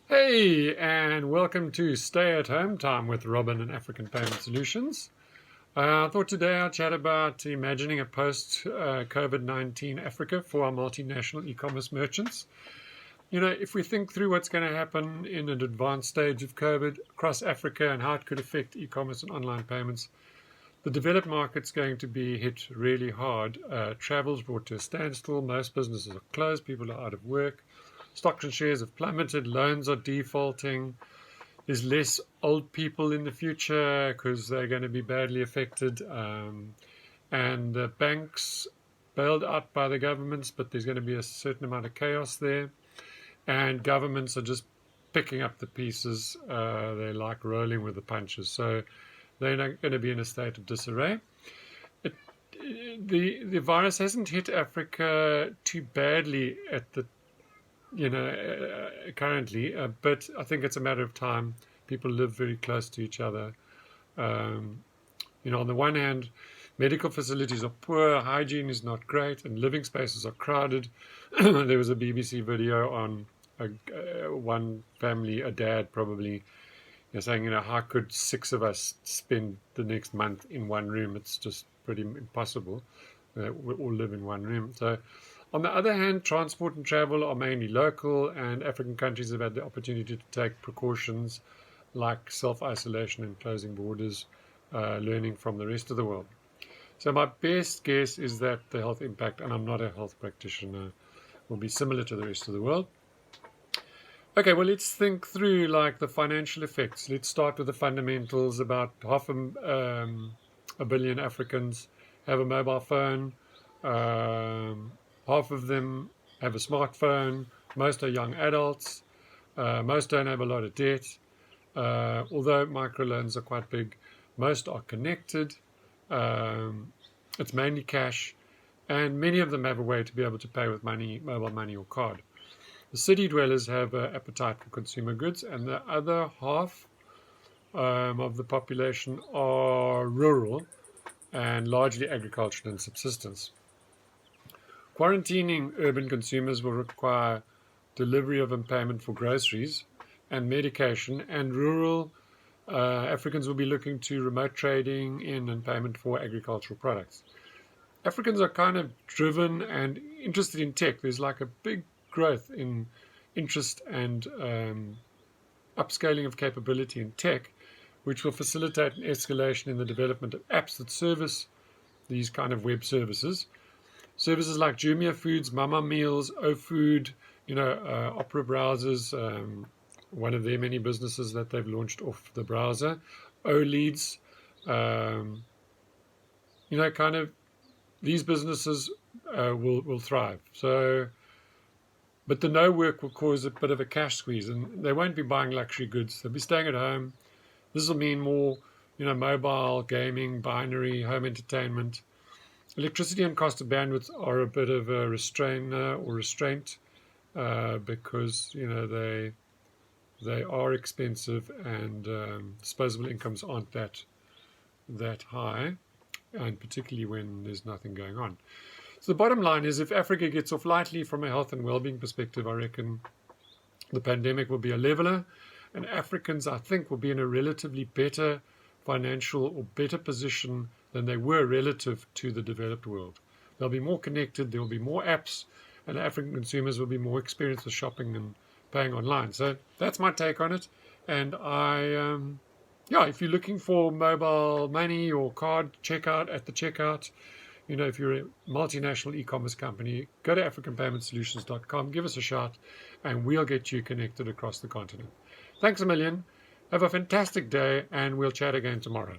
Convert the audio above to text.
Hey, and welcome to Stay at Home Time with Robin and African Payment Solutions. I thought today I'd chat about imagining a post-COVID-19 Africa for our multinational e-commerce merchants. If we think through what's going to happen in an advanced stage of COVID across Africa and how it could affect e-commerce and online payments, the developed market's going to be hit really hard. Travel's brought to a standstill. Most businesses are closed. People are out of work. Stocks and shares have plummeted. Loans are defaulting. There's less old people in the future because they're going to be badly affected. And the banks bailed out by the governments, but there's going to be a certain amount of chaos there. And governments are just picking up the pieces. They're like rolling with the punches. So they're not going to be in a state of disarray. The virus hasn't hit Africa too badly at the currently, but I think it's a matter of time. People live very close to each other. On the one hand, medical facilities are poor, hygiene is not great, and living spaces are crowded. There was a BBC video on one family, a dad probably, saying, how could 6 of us spend the next month in one room? It's just pretty impossible. We all live in one room. So, on the other hand, transport and travel are mainly local, and African countries have had the opportunity to take precautions like self-isolation and closing borders, learning from the rest of the world. So my best guess is that the health impact, and I'm not a health practitioner, will be similar to the rest of the world. Okay, well, let's think through the financial effects. Let's start with the fundamentals. About half a billion Africans have a mobile phone. Half of them have a smartphone. Most are young adults. Most don't have a lot of debt. Although microloans are quite big, most are connected. It's mainly cash. And many of them have a way to be able to pay with money, mobile money or card. The city dwellers have an appetite for consumer goods, and the other half of the population are rural and largely agricultural and subsistence. Quarantining urban consumers will require delivery of and payment for groceries and medication, and rural Africans will be looking to remote trading in and payment for agricultural products. Africans are kind of driven and interested in tech. There's a big growth in interest and upscaling of capability in tech, which will facilitate an escalation in the development of apps that service these kind of web services. Services like Jumia Foods, Mama Meals, OFood, Opera browsers, one of their many businesses that they've launched off the browser. OLeads, these businesses will thrive. So, but the no work will cause a bit of a cash squeeze, and they won't be buying luxury goods. They'll be staying at home. This will mean more, mobile gaming, binary, home entertainment. Electricity and cost of bandwidth are a bit of a restraint because they are expensive, and disposable incomes aren't that high, and particularly when there's nothing going on. So the bottom line is, if Africa gets off lightly from a health and well-being perspective, I reckon the pandemic will be a leveler, and Africans, I think, will be in a relatively better financial or better position than they were relative to the developed world. They'll be more connected, there will be more apps, and African consumers will be more experienced with shopping and paying online. So that's my take on it. And if you're looking for mobile money or card checkout at the checkout, if you're a multinational e-commerce company, go to africanpaymentsolutions.com, give us a shout, and we'll get you connected across the continent. Thanks a million. Have a fantastic day, and we'll chat again tomorrow.